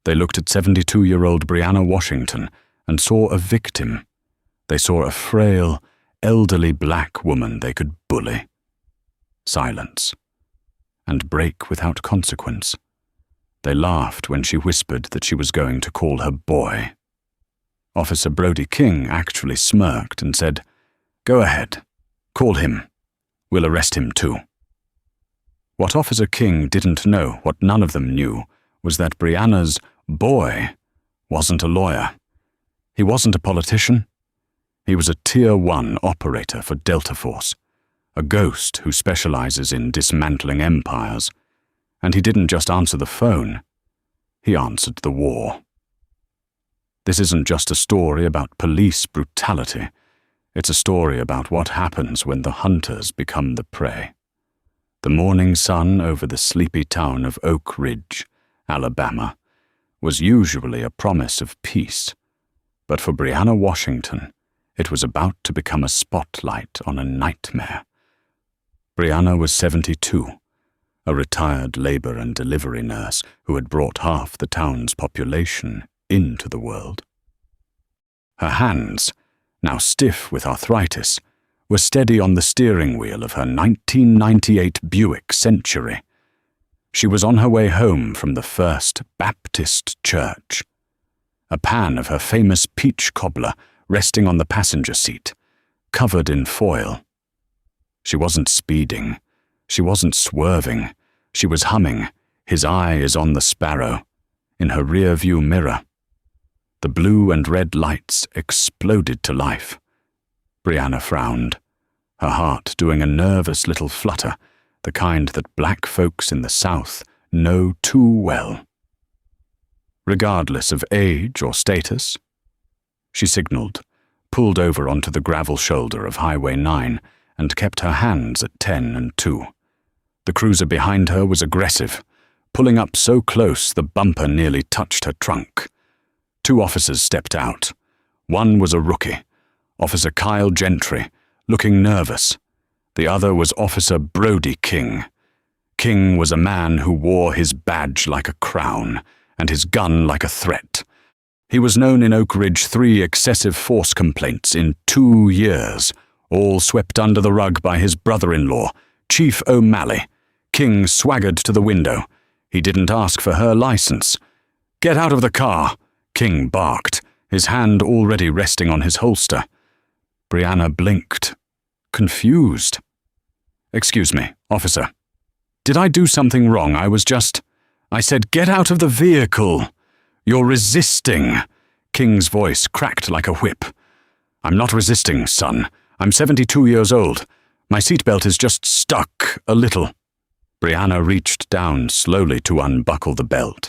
They looked at 72-year-old Brianna Washington and saw a victim. They saw a frail, elderly black woman they could bully. Silence. And break without consequence. They laughed when she whispered that she was going to call her boy. Officer Brody King actually smirked and said, "Go ahead. Call him. We'll arrest him too." What Officer King didn't know, what none of them knew, was that Brianna's boy wasn't a lawyer. He wasn't a politician. He was a Tier 1 operator for Delta Force, a ghost who specializes in dismantling empires. And he didn't just answer the phone. He answered the war. This isn't just a story about police brutality. It's a story about what happens when the hunters become the prey. The morning sun over the sleepy town of Oak Ridge, Alabama, was usually a promise of peace, but for Brianna Washington, it was about to become a spotlight on a nightmare. Brianna was 72, a retired labor and delivery nurse who had brought half the town's population into the world. Her hands, now stiff with arthritis, were steady on the steering wheel of her 1998 Buick Century. She was on her way home from the First Baptist Church. A pan of her famous peach cobbler resting on the passenger seat, covered in foil. She wasn't speeding. She wasn't swerving. She was humming, "His Eye is on the Sparrow," in her rear-view mirror. The blue and red lights exploded to life. Brianna frowned, her heart doing a nervous little flutter, the kind that black folks in the South know too well. Regardless of age or status, she signaled, pulled over onto the gravel shoulder of Highway 9, and kept her hands at 10 and 2. The cruiser behind her was aggressive, pulling up so close the bumper nearly touched her trunk. 2 officers stepped out. One was a rookie, Officer Kyle Gentry, looking nervous. The other was Officer Brody King. King was a man who wore his badge like a crown and his gun like a threat. He was known in Oak Ridge 3 excessive force complaints in 2 years, all swept under the rug by his brother-in-law, Chief O'Malley. King swaggered to the window. He didn't ask for her license. "Get out of the car," King barked, his hand already resting on his holster. Brianna blinked, confused. "Excuse me, officer. Did I do something wrong? I said, get out of the vehicle. You're resisting." King's voice cracked like a whip. "I'm not resisting, son. I'm 72 years old. My seatbelt is just stuck a little." Brianna reached down slowly to unbuckle the belt.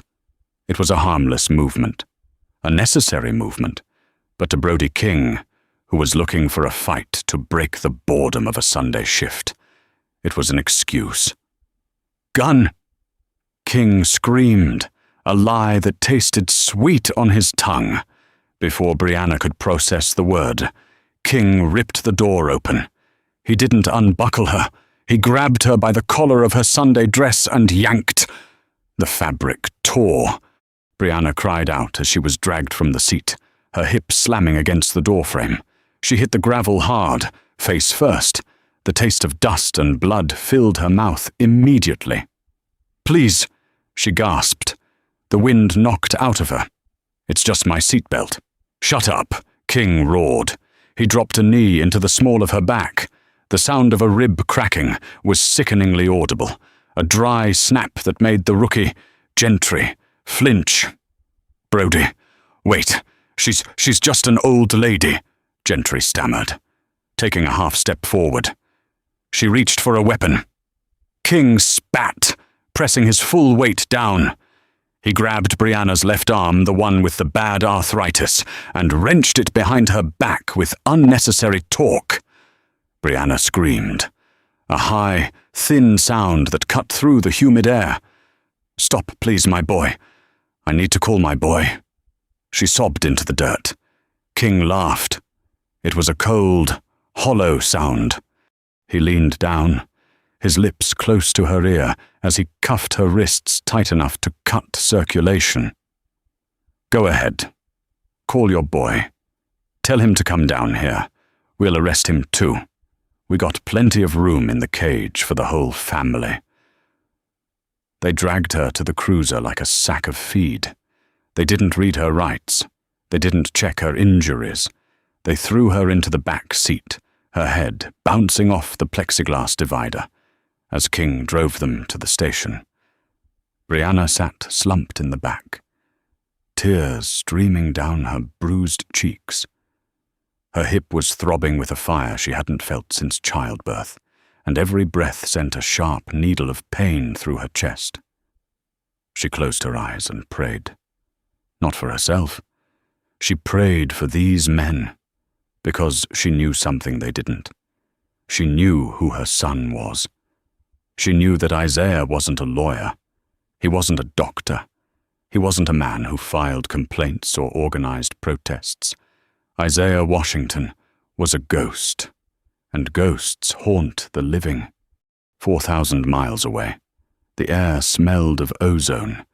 It was a harmless movement, a necessary movement, but to Brody King, who was looking for a fight to break the boredom of a Sunday shift, it was an excuse. "Gun!" King screamed, a lie that tasted sweet on his tongue. Before Brianna could process the word, King ripped the door open. He didn't unbuckle her. He grabbed her by the collar of her Sunday dress and yanked. The fabric tore. Brianna cried out as she was dragged from the seat, her hip slamming against the doorframe. She hit the gravel hard, face first. The taste of dust and blood filled her mouth immediately. "Please," she gasped. The wind knocked out of her. "It's just my seatbelt." "Shut up," King roared. He dropped a knee into the small of her back. The sound of a rib cracking was sickeningly audible, a dry snap that made the rookie, Gentry, flinch. "Brody, wait, she's just an old lady," Gentry stammered, taking a half step forward. She reached for a weapon. King spat, pressing his full weight down. He grabbed Brianna's left arm, the one with the bad arthritis, and wrenched it behind her back with unnecessary torque. Brianna screamed, a high, thin sound that cut through the humid air. "Stop, please, my boy. I need to call my boy." She sobbed into the dirt. King laughed. It was a cold, hollow sound. He leaned down, his lips close to her ear as he cuffed her wrists tight enough to cut circulation. Go ahead. Call your boy. Tell him to come down here. We'll arrest him too. We got plenty of room in the cage for the whole family." They dragged her to the cruiser like a sack of feed. They didn't read her rights. They didn't check her injuries. They threw her into the back seat, her head bouncing off the plexiglass divider, as King drove them to the station. Brianna sat slumped in the back, tears streaming down her bruised cheeks. Her hip was throbbing with a fire she hadn't felt since childbirth, and every breath sent a sharp needle of pain through her chest. She closed her eyes and prayed. Not for herself. She prayed for these men, because she knew something they didn't. She knew who her son was. She knew that Isaiah wasn't a lawyer. He wasn't a doctor. He wasn't a man who filed complaints or organized protests. Isaiah Washington was a ghost, and ghosts haunt the living. 4,000 miles away, the air smelled of ozone,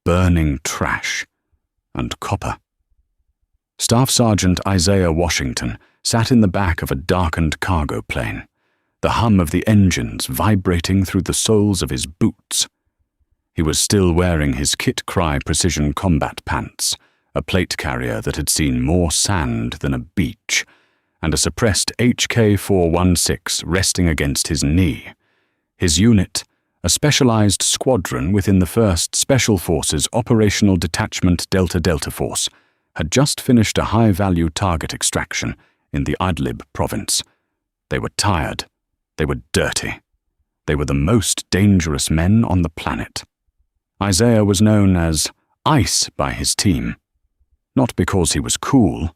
burning trash, and copper. Staff Sergeant Isaiah Washington sat in the back of a darkened cargo plane, the hum of the engines vibrating through the soles of his boots. He was still wearing his Kit Cry precision combat pants, a plate carrier that had seen more sand than a beach, and a suppressed HK-416 resting against his knee. His unit, a specialized squadron within the 1st Special Forces Operational Detachment Delta Force, had just finished a high-value target extraction in the Idlib province. They were tired. They were dirty. They were the most dangerous men on the planet. Isaiah was known as Ice by his team, not because he was cool,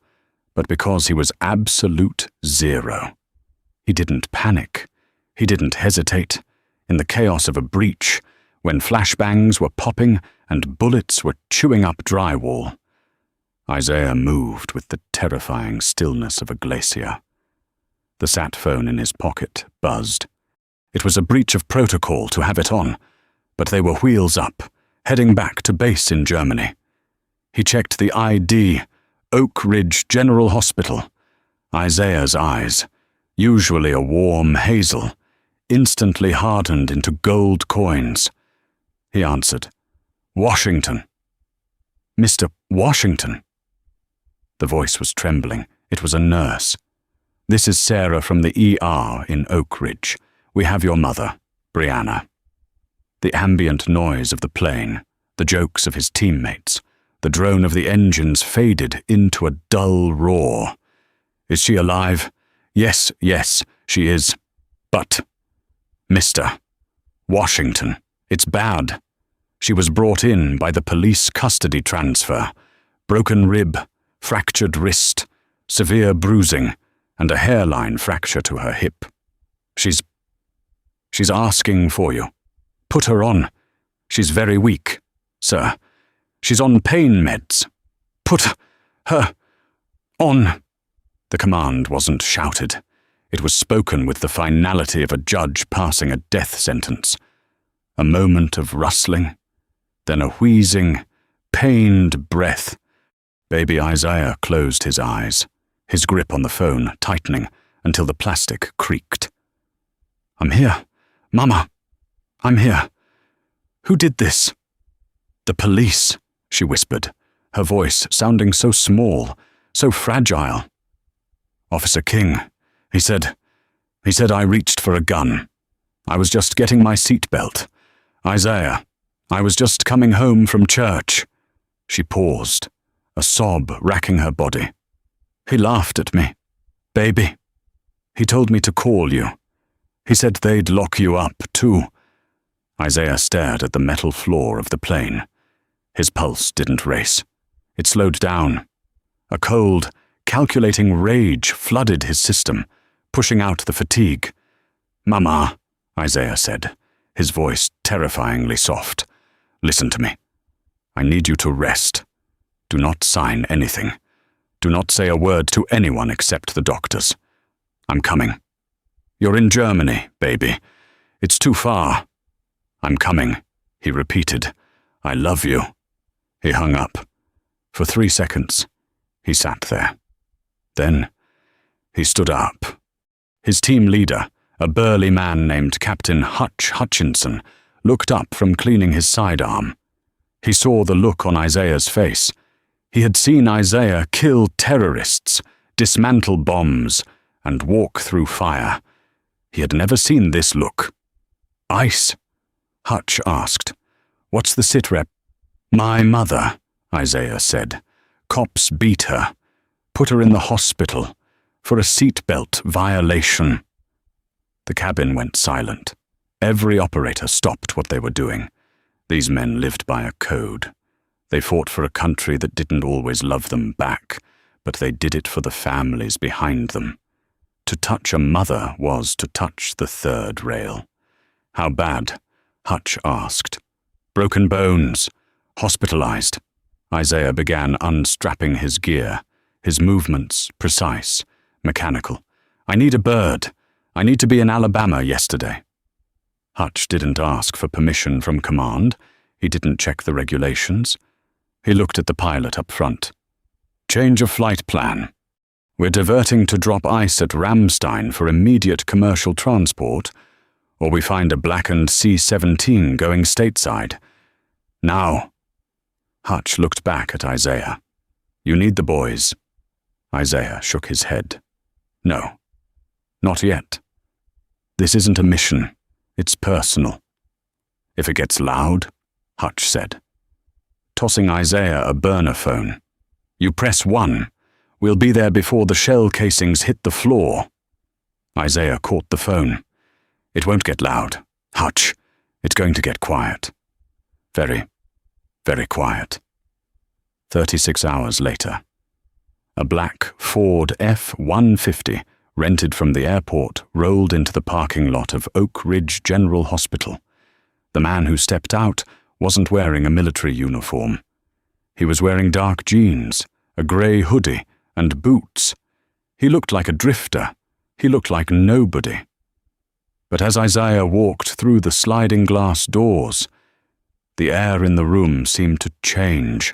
but because he was absolute zero. He didn't panic. He didn't hesitate. In the chaos of a breach, when flashbangs were popping and bullets were chewing up drywall, Isaiah moved with the terrifying stillness of a glacier. The sat phone in his pocket buzzed. It was a breach of protocol to have it on, but they were wheels up, heading back to base in Germany. He checked the ID, Oak Ridge General Hospital. Isaiah's eyes, usually a warm hazel, instantly hardened into gold coins. He answered, "Washington." "Mr. Washington." The voice was trembling. It was a nurse. "This is Sarah from the ER in Oak Ridge. We have your mother, Brianna." The ambient noise of the plane, the jokes of his teammates, the drone of the engines faded into a dull roar. "Is she alive?" Yes, she is. But, Mr. Washington, it's bad. She was brought in by the police custody transfer. Broken rib, fractured wrist, severe bruising, and a hairline fracture to her hip. She's asking for you. Put her on. She's very weak, sir. She's on pain meds. Put her on. The command wasn't shouted. It was spoken with the finality of a judge passing a death sentence. A moment of rustling, then a wheezing, pained breath. Baby Isaiah closed his eyes, his grip on the phone tightening until the plastic creaked. "I'm here. Mama, I'm here. Who did this?" "The police," she whispered, her voice sounding so small, so fragile. "Officer King, he said I reached for a gun. I was just getting my seatbelt. Isaiah, I was just coming home from church." She paused, a sob racking her body. "He laughed at me. Baby. He told me to call you. He said they'd lock you up, too." Isaiah stared at the metal floor of the plane. His pulse didn't race. It slowed down. A cold, calculating rage flooded his system, pushing out the fatigue. "Mama," Isaiah said, his voice terrifyingly soft. "Listen to me. I need you to rest. Do not sign anything. Do not say a word to anyone except the doctors. I'm coming. You're in Germany, baby. It's too far. I'm coming," he repeated. "I love you." He hung up. For 3 seconds, he sat there. Then, he stood up. His team leader, a burly man named Captain Hutch Hutchinson, looked up from cleaning his sidearm. He saw the look on Isaiah's face. He had seen Isaiah kill terrorists, dismantle bombs, and walk through fire. He had never seen this look. "Ice?" Hutch asked. "What's the sitrep?" "My mother," Isaiah said. "Cops beat her. Put her in the hospital for a seatbelt violation." The cabin went silent. Every operator stopped what they were doing. These men lived by a code. They fought for a country that didn't always love them back, but they did it for the families behind them. To touch a mother was to touch the third rail. "How bad?" Hutch asked. "Broken bones. Hospitalized." Isaiah began unstrapping his gear, his movements precise, mechanical. "I need a bird. I need to be in Alabama yesterday." Hutch didn't ask for permission from command. He didn't check the regulations. He looked at the pilot up front. "Change of flight plan. We're diverting to drop ice at Ramstein for immediate commercial transport, or we find a blackened C-17 going stateside. Now." Hutch looked back at Isaiah. "You need the boys." Isaiah shook his head. "No, not yet. This isn't a mission. It's personal." "If it gets loud," Hutch said, tossing Isaiah a burner phone. "You press 1. We'll be there before the shell casings hit the floor." Isaiah caught the phone. "It won't get loud. Hutch, it's going to get quiet. Very, very quiet." 36 hours later. A black Ford F-150, rented from the airport, rolled into the parking lot of Oak Ridge General Hospital. The man who stepped out wasn't wearing a military uniform. He was wearing dark jeans, a grey hoodie, and boots. He looked like a drifter. He looked like nobody. But as Isaiah walked through the sliding glass doors, the air in the room seemed to change.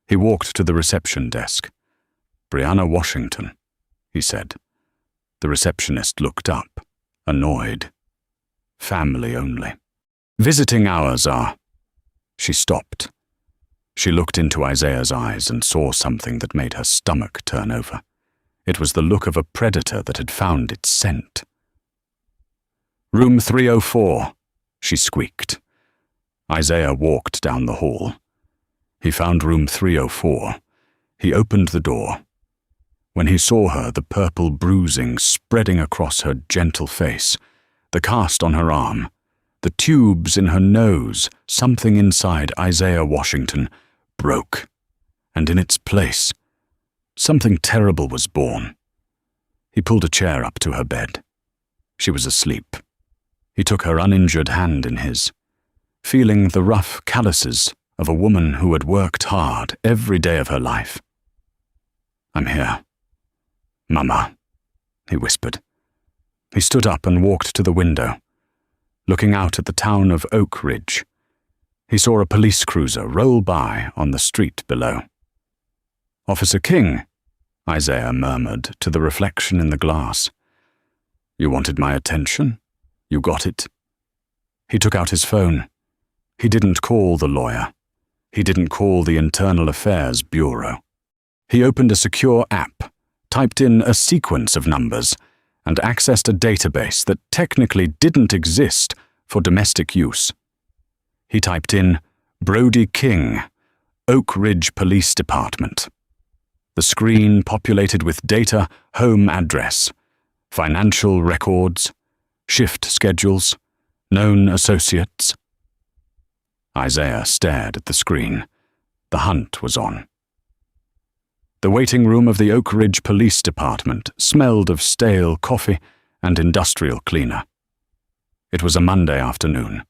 He walked to the reception desk. "Brianna Washington," he said. The receptionist looked up, annoyed. "Family only. Visiting hours are." She stopped. She looked into Isaiah's eyes and saw something that made her stomach turn over. It was the look of a predator that had found its scent. "Room 304, she squeaked. Isaiah walked down the hall. He found room 304. He opened the door. When he saw her, the purple bruising spreading across her gentle face, the cast on her arm, the tubes in her nose, something inside Isaiah Washington broke, and in its place, something terrible was born. He pulled a chair up to her bed. She was asleep. He took her uninjured hand in his, feeling the rough calluses of a woman who had worked hard every day of her life. "I'm here. Mama," he whispered. He stood up and walked to the window, looking out at the town of Oak Ridge. He saw a police cruiser roll by on the street below. "Officer King," Isaiah murmured to the reflection in the glass. "You wanted my attention? You got it." He took out his phone. He didn't call the lawyer. He didn't call the Internal Affairs Bureau. He opened a secure app, typed in a sequence of numbers, and accessed a database that technically didn't exist for domestic use. He typed in Brody King, Oak Ridge Police Department. The screen populated with data, home address, financial records, shift schedules, known associates. Isaiah stared at the screen. The hunt was on. The waiting room of the Oak Ridge Police Department smelled of stale coffee and industrial cleaner. It was a Monday afternoon,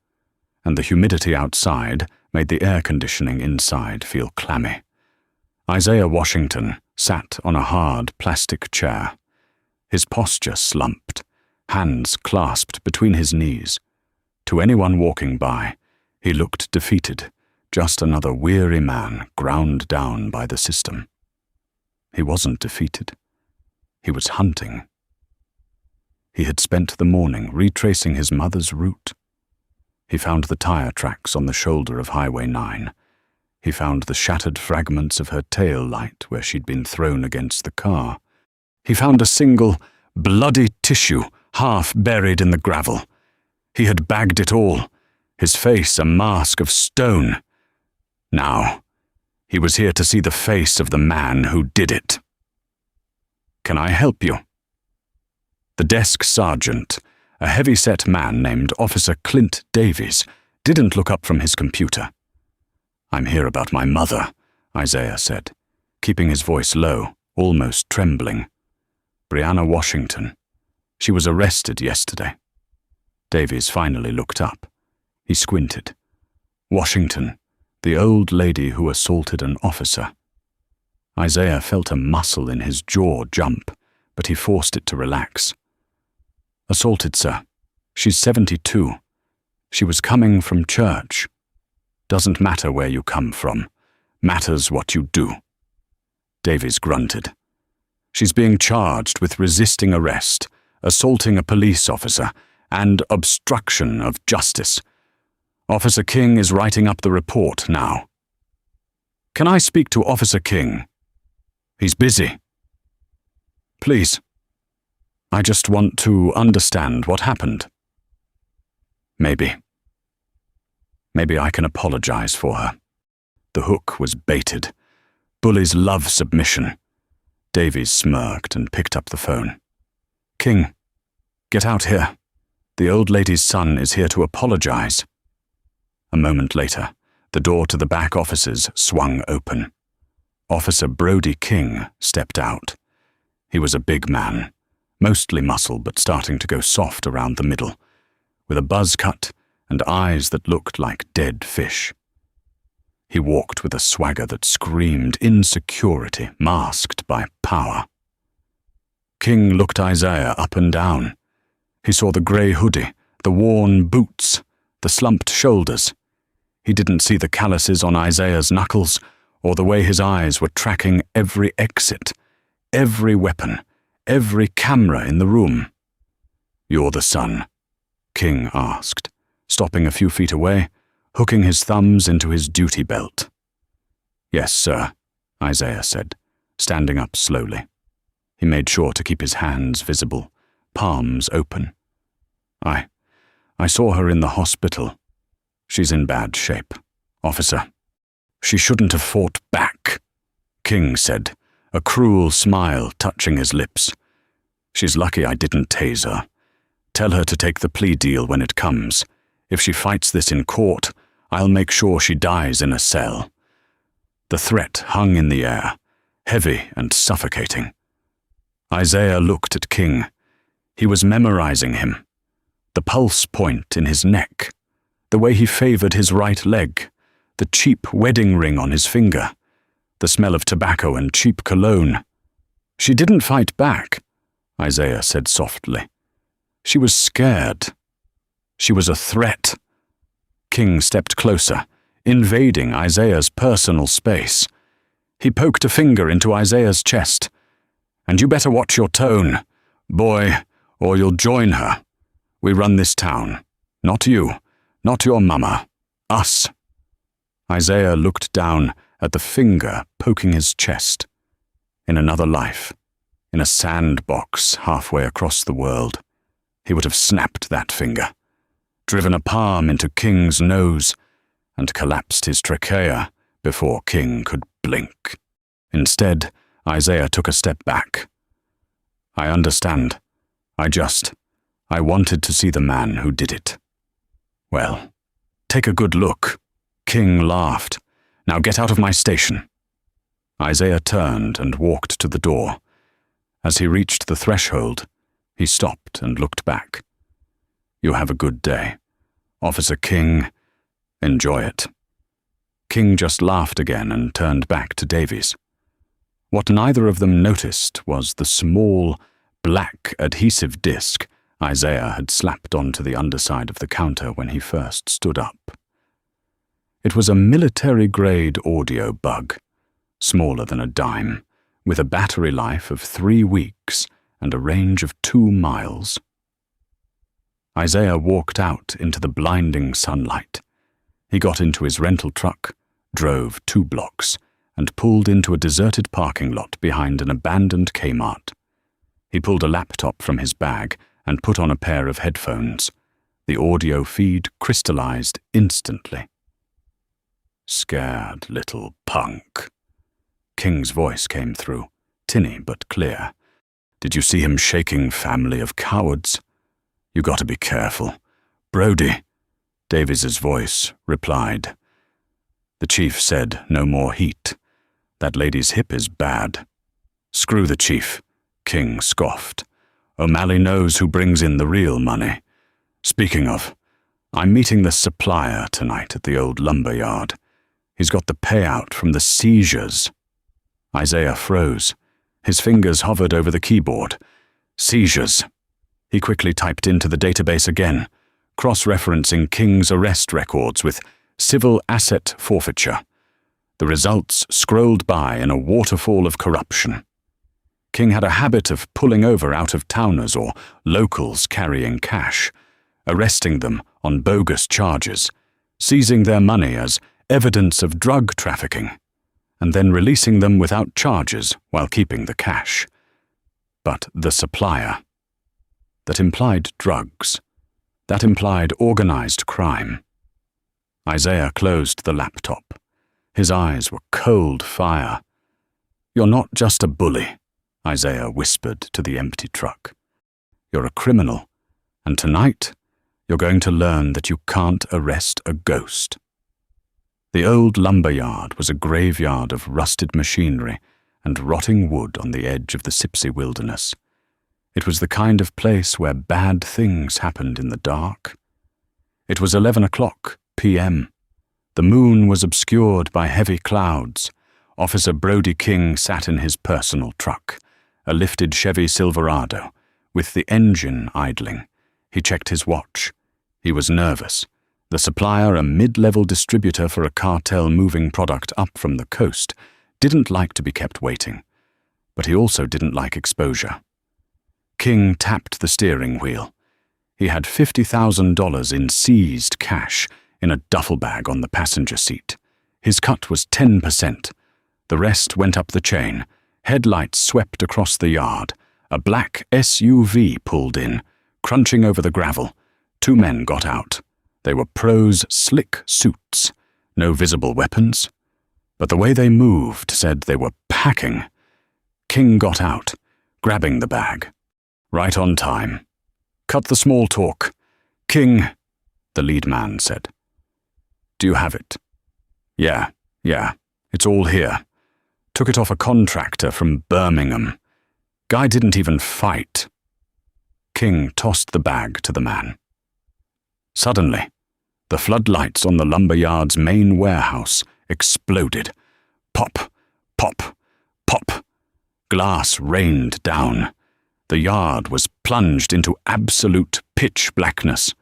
and the humidity outside made the air conditioning inside feel clammy. Isaiah Washington sat on a hard plastic chair. His posture slumped, hands clasped between his knees. To anyone walking by, he looked defeated, Just another weary man ground down by the system. He wasn't defeated. He was hunting. He had spent the morning retracing his mother's route. He found the tire tracks on the shoulder of Highway 9. He found the shattered fragments of her tail light where she'd been thrown against the car. He found a single, bloody tissue half buried in the gravel. He had bagged it all, his face a mask of stone. Now, he was here to see the face of the man who did it. "Can I help you?" The desk sergeant, a heavy-set man named Officer Clint Davies, didn't look up from his computer. "I'm here about my mother," Isaiah said, keeping his voice low, almost trembling. "Brianna Washington. She was arrested yesterday." Davies finally looked up. He squinted. Washington, the old lady who assaulted an officer. Isaiah felt a muscle in his jaw jump, but he forced it to relax. "Assaulted, sir. She's 72. She was coming from church. Doesn't matter where you come from. Matters what you do." Davies grunted. "She's being charged with resisting arrest, assaulting a police officer, and obstruction of justice. Officer King is writing up the report now." "Can I speak to Officer King?" "He's busy." "Please. I just want to understand what happened." Maybe I can apologize for her." The hook was baited. Bullies love submission. Davies smirked and picked up the phone. "King, get out here. The old lady's son is here to apologize." A moment later, the door to the back offices swung open. Officer Brody King stepped out. He was a big man, mostly muscle but starting to go soft around the middle, with a buzz cut and eyes that looked like dead fish. He walked with a swagger that screamed insecurity masked by power. King looked Isaiah up and down. He saw the grey hoodie, the worn boots, the slumped shoulders. He didn't see the calluses on Isaiah's knuckles or the way his eyes were tracking every exit, every weapon, every camera in the room. "You're the son?" King asked, stopping a few feet away, hooking his thumbs into his duty belt. "Yes, sir," Isaiah said, standing up slowly. He made sure to keep his hands visible, palms open. I saw her in the hospital. She's in bad shape, officer." "She shouldn't have fought back," King said, a cruel smile touching his lips. "She's lucky I didn't tase her. Tell her to take the plea deal when it comes. If she fights this in court, I'll make sure she dies in a cell." The threat hung in the air, heavy and suffocating. Isaiah looked at King. He was memorizing him. The pulse point in his neck, the way he favored his right leg, the cheap wedding ring on his finger, the smell of tobacco and cheap cologne. "She didn't fight back," Isaiah said softly. "She was scared. She was a threat." King stepped closer, invading Isaiah's personal space. He poked a finger into Isaiah's chest. "And you better watch your tone, boy, or you'll join her. We run this town. Not you, not your mama. Us." Isaiah looked down at the finger poking his chest. In another life, in a sandbox halfway across the world, he would have snapped that finger, driven a palm into King's nose, and collapsed his trachea before King could blink. Instead, Isaiah took a step back. "I understand. I wanted to see the man who did it." "Well, take a good look." King laughed. "Now get out of my station." Isaiah turned and walked to the door. As he reached the threshold, he stopped and looked back. "You have a good day. Officer King, enjoy it." King just laughed again and turned back to Davies. What neither of them noticed was the small, black adhesive disc Isaiah had slapped onto the underside of the counter when he first stood up. It was a military-grade audio bug, smaller than a dime, with a battery life of 3 weeks and a range of 2 miles. Isaiah walked out into the blinding sunlight. He got into his rental truck, drove 2 blocks, and pulled into a deserted parking lot behind an abandoned Kmart. He pulled a laptop from his bag and put on a pair of headphones. The audio feed crystallized instantly. "Scared little punk." King's voice came through, tinny but clear. "Did you see him shaking family of cowards? You got to be careful. Brody," Davies's voice replied. The chief said no more heat. "That lady's hip is bad." "Screw the chief," King scoffed. "O'Malley knows who brings in the real money. Speaking of, I'm meeting the supplier tonight at the old lumber yard. He's got the payout from the seizures." Isaiah froze. His fingers hovered over the keyboard. "Seizures." He quickly typed into the database again, cross-referencing King's arrest records with civil asset forfeiture. The results scrolled by in a waterfall of corruption. King had a habit of pulling over out-of-towners or locals carrying cash, arresting them on bogus charges, seizing their money as evidence of drug trafficking, and then releasing them without charges while keeping the cash. But the supplier. That implied drugs. That implied organized crime. Isaiah closed the laptop. His eyes were cold fire. "You're not just a bully," Isaiah whispered to the empty truck. "You're a criminal, and tonight you're going to learn that you can't arrest a ghost." The old lumber yard was a graveyard of rusted machinery and rotting wood on the edge of the Sipsey wilderness. It was the kind of place where bad things happened in the dark. It was 11 p.m. The moon was obscured by heavy clouds. Officer Brody King sat in his personal truck, a lifted Chevy Silverado, with the engine idling. He checked his watch. He was nervous. The supplier, a mid-level distributor for a cartel moving product up from the coast, didn't like to be kept waiting. But he also didn't like exposure. King tapped the steering wheel. He had $50,000 in seized cash in a duffel bag on the passenger seat. His cut was 10%. The rest went up the chain. Headlights swept across the yard. A black SUV pulled in, crunching over the gravel. 2 men got out. They were pros' slick suits. No visible weapons. But the way they moved said they were packing. King got out, grabbing the bag. "Right on time." "Cut the small talk. King," the lead man said. "Do you have it?" Yeah, it's all here. Took it off a contractor from Birmingham. Guy didn't even fight." King tossed the bag to the man. Suddenly, the floodlights on the lumberyard's main warehouse exploded. Pop, pop, pop. Glass rained down. The yard was plunged into absolute pitch blackness.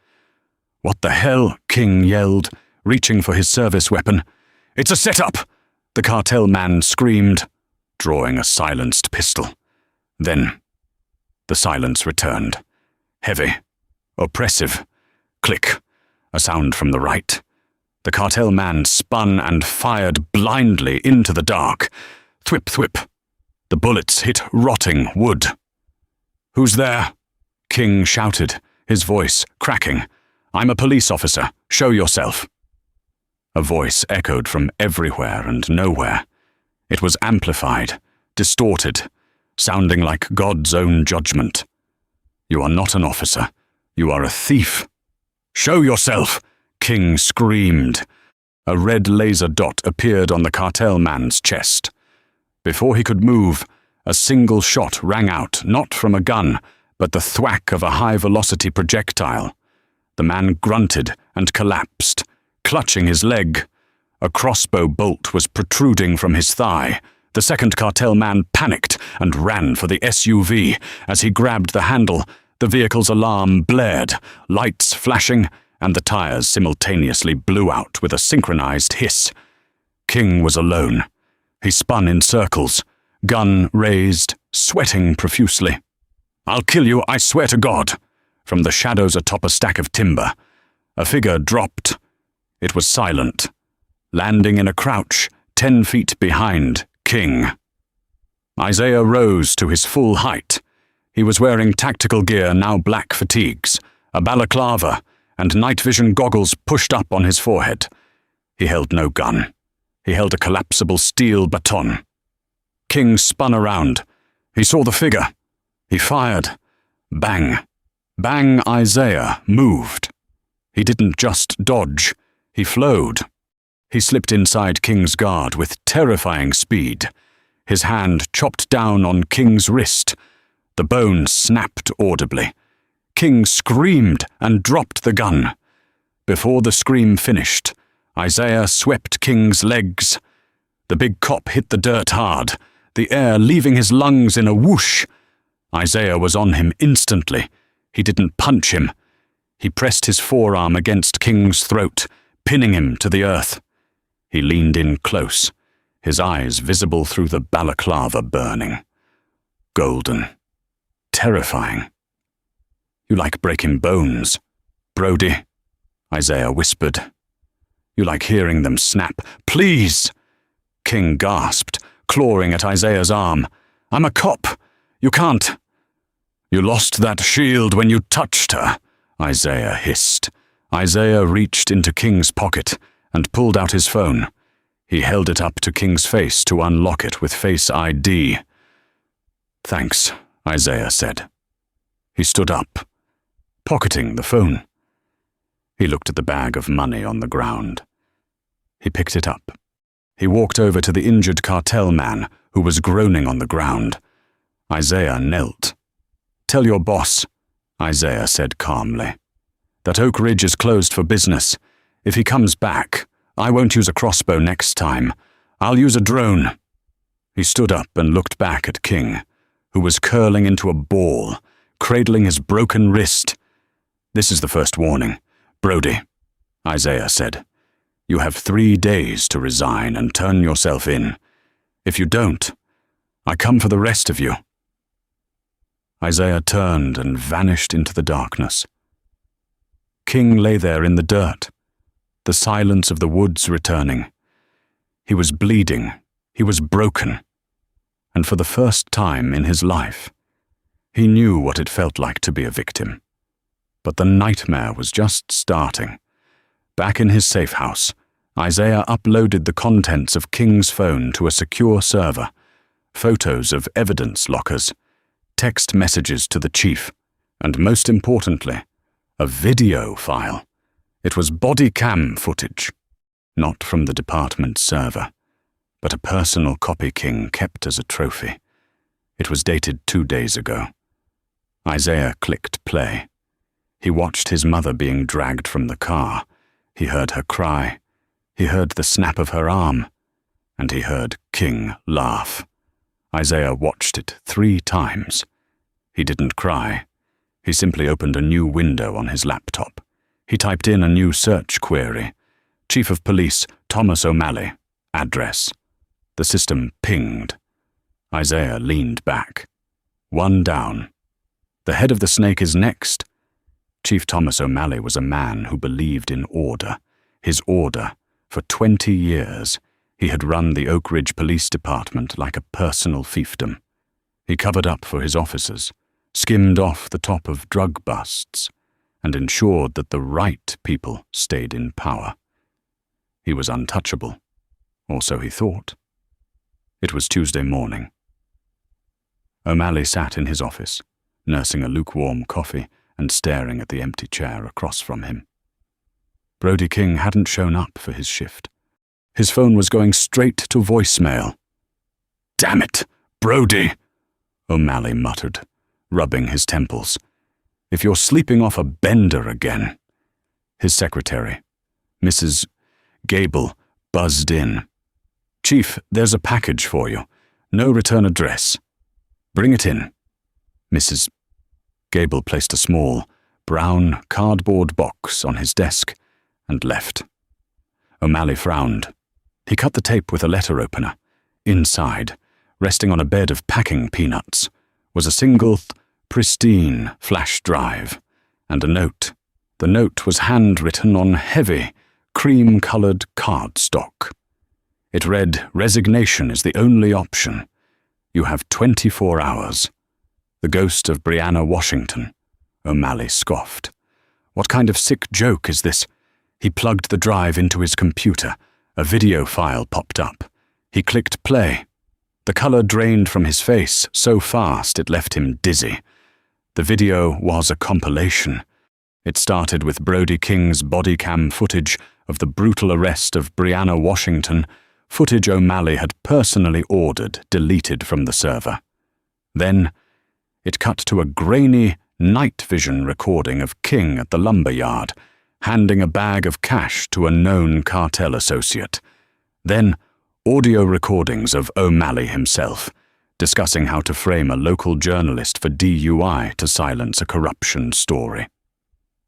"What the hell?" King yelled, reaching for his service weapon. "It's a setup!" the cartel man screamed, drawing a silenced pistol. Then, the silence returned. Heavy, oppressive. Click, a sound from the right. The cartel man spun and fired blindly into the dark. Thwip, thwip. The bullets hit rotting wood. "Who's there?" King shouted, his voice cracking. "I'm a police officer. Show yourself." A voice echoed from everywhere and nowhere. It was amplified, distorted, sounding like God's own judgment. "You are not an officer. You are a thief." "Show yourself!" King screamed. A red laser dot appeared on the cartel man's chest. Before he could move, a single shot rang out, not from a gun, but the thwack of a high-velocity projectile. The man grunted and collapsed, clutching his leg. A crossbow bolt was protruding from his thigh. The second cartel man panicked and ran for the SUV. As he grabbed the handle, the vehicle's alarm blared, lights flashing, and the tires simultaneously blew out with a synchronized hiss. King was alone. He spun in circles, gun raised, sweating profusely. "I'll kill you, I swear to God!" From the shadows atop a stack of timber, a figure dropped. It was silent, landing in a crouch 10 feet behind King. Isaiah rose to his full height. He was wearing tactical gear, now black fatigues, a balaclava, and night vision goggles pushed up on his forehead. He held no gun. He held a collapsible steel baton. King spun around. He saw the figure. He fired. Bang. Bang. Isaiah moved. He didn't just dodge. He flowed. He slipped inside King's guard with terrifying speed. His hand chopped down on King's wrist. The bone snapped audibly. King screamed and dropped the gun. Before the scream finished, Isaiah swept King's legs. The big cop hit the dirt hard, the air leaving his lungs in a whoosh. Isaiah was on him instantly. He didn't punch him. He pressed his forearm against King's throat, pinning him to the earth. He leaned in close, his eyes visible through the balaclava burning. Golden. Terrifying. "You like breaking bones, Brody," Isaiah whispered. "You like hearing them snap. Please!" King gasped, clawing at Isaiah's arm. "I'm a cop. You can't." "You lost that shield when you touched her," Isaiah hissed. Isaiah reached into King's pocket and pulled out his phone. He held it up to King's face to unlock it with Face ID. "Thanks," Isaiah said. He stood up, pocketing the phone. He looked at the bag of money on the ground. He picked it up. He walked over to the injured cartel man who was groaning on the ground. Isaiah knelt. "Tell your boss," Isaiah said calmly, "that Oak Ridge is closed for business. If he comes back, I won't use a crossbow next time. I'll use a drone." He stood up and looked back at King, who was curling into a ball, cradling his broken wrist. "This is the first warning. Brody," Isaiah said, "you have 3 days to resign and turn yourself in. If you don't, I come for the rest of you." Isaiah turned and vanished into the darkness. King lay there in the dirt, the silence of the woods returning. He was bleeding. He was broken. And for the first time in his life, he knew what it felt like to be a victim. But the nightmare was just starting. Back in his safe house, Isaiah uploaded the contents of King's phone to a secure server, photos of evidence lockers, text messages to the chief, and most importantly, a video file. It was body cam footage, not from the department server, but a personal copy King kept as a trophy. It was dated 2 days ago. Isaiah clicked play. He watched his mother being dragged from the car. He heard her cry. He heard the snap of her arm. And he heard King laugh. Isaiah watched it 3 times. He didn't cry. He simply opened a new window on his laptop. He typed in a new search query. Chief of Police Thomas O'Malley. Address. The system pinged. Isaiah leaned back. 1 down. The head of the snake is next. Chief Thomas O'Malley was a man who believed in order. His order. For 20 years, he had run the Oak Ridge Police Department like a personal fiefdom. He covered up for his officers, skimmed off the top of drug busts, and ensured that the right people stayed in power. He was untouchable, or so he thought. It was Tuesday morning. O'Malley sat in his office, nursing a lukewarm coffee and staring at the empty chair across from him. Brody King hadn't shown up for his shift. His phone was going straight to voicemail. "Damn it, Brody," O'Malley muttered, rubbing his temples. "If you're sleeping off a bender again." His secretary, Mrs. Gable, buzzed in. "Chief, there's a package for you. No return address. Bring it in." Mrs. Gable placed a small, brown cardboard box on his desk and left. O'Malley frowned. He cut the tape with a letter opener. Inside, resting on a bed of packing peanuts, was a single, pristine flash drive and a note. The note was handwritten on heavy, cream-colored cardstock. It read, "Resignation is the only option. You have 24 hours. The ghost of Brianna Washington." O'Malley scoffed. What kind of sick joke is this? He plugged the drive into his computer. A video file popped up. He clicked play. The color drained from his face so fast it left him dizzy. The video was a compilation. It started with Brody King's body cam footage of the brutal arrest of Brianna Washington, footage O'Malley had personally ordered deleted from the server. Then, it cut to a grainy night vision recording of King at the lumber yard, handing a bag of cash to a known cartel associate. Then, audio recordings of O'Malley himself, discussing how to frame a local journalist for DUI to silence a corruption story.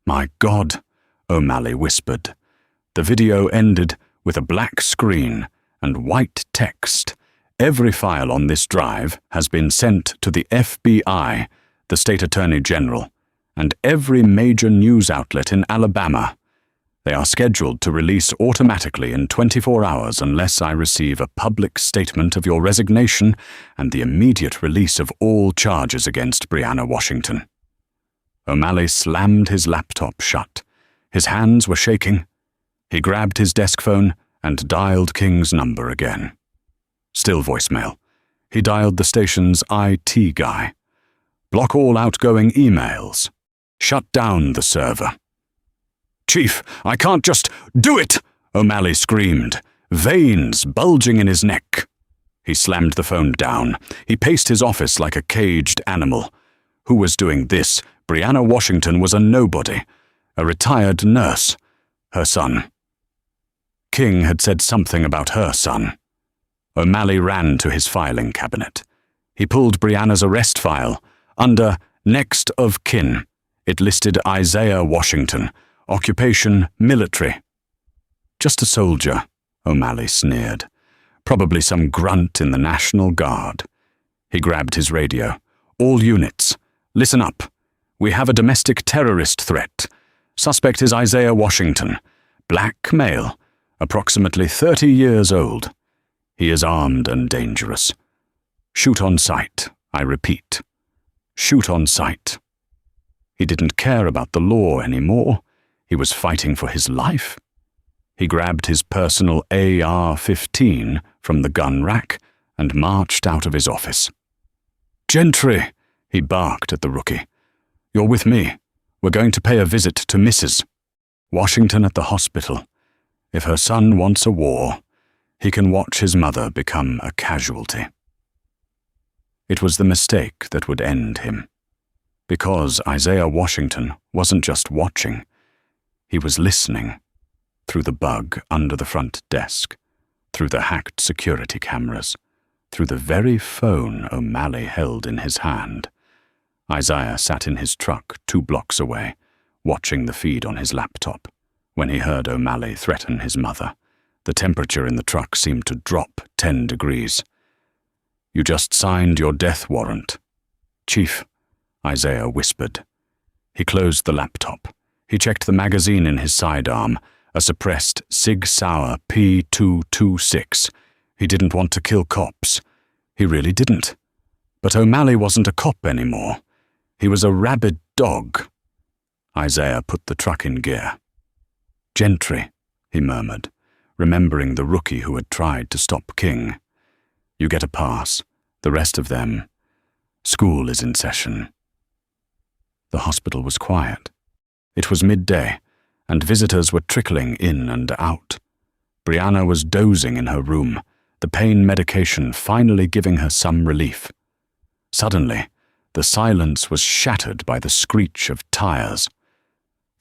"My God," O'Malley whispered. The video ended with a black screen and white text. "Every file on this drive has been sent to the FBI, the State Attorney General, and every major news outlet in Alabama. They are scheduled to release automatically in 24 hours unless I receive a public statement of your resignation and the immediate release of all charges against Brianna Washington." O'Malley slammed his laptop shut. His hands were shaking. He grabbed his desk phone and dialed King's number again. Still voicemail. He dialed the station's IT guy. "Block all outgoing emails. Shut down the server." "Chief, I can't just do it!" O'Malley screamed, veins bulging in his neck. He slammed the phone down. He paced his office like a caged animal. Who was doing this? Brianna Washington was a nobody, a retired nurse. Her son. King had said something about her son. O'Malley ran to his filing cabinet. He pulled Brianna's arrest file. Under Next of Kin, it listed Isaiah Washington, occupation military. "Just a soldier," O'Malley sneered. "Probably some grunt in the National Guard." He grabbed his radio. "All units, listen up. We have a domestic terrorist threat. Suspect is Isaiah Washington. Black male, approximately 30 years old. He is armed and dangerous. Shoot on sight, I repeat. Shoot on sight." He didn't care about the law anymore. He was fighting for his life. He grabbed his personal AR-15 from the gun rack and marched out of his office. "Gentry," he barked at the rookie. "You're with me. We're going to pay a visit to Mrs. Washington at the hospital. If her son wants a war, he can watch his mother become a casualty." It was the mistake that would end him. Because Isaiah Washington wasn't just watching. He was listening. Through the bug under the front desk. Through the hacked security cameras. Through the very phone O'Malley held in his hand. Isaiah sat in his truck 2 blocks away, watching the feed on his laptop, when he heard O'Malley threaten his mother. The temperature in the truck seemed to drop 10 degrees. "You just signed your death warrant." "Chief," Isaiah whispered. He closed the laptop. He checked the magazine in his sidearm, a suppressed Sig Sauer P226. He didn't want to kill cops. He really didn't. But O'Malley wasn't a cop anymore. He was a rabid dog. Isaiah put the truck in gear. "Gentry," he murmured, remembering the rookie who had tried to stop King. "You get a pass. The rest of them. School is in session." The hospital was quiet. It was midday, and visitors were trickling in and out. Brianna was dozing in her room, the pain medication finally giving her some relief. Suddenly, the silence was shattered by the screech of tires.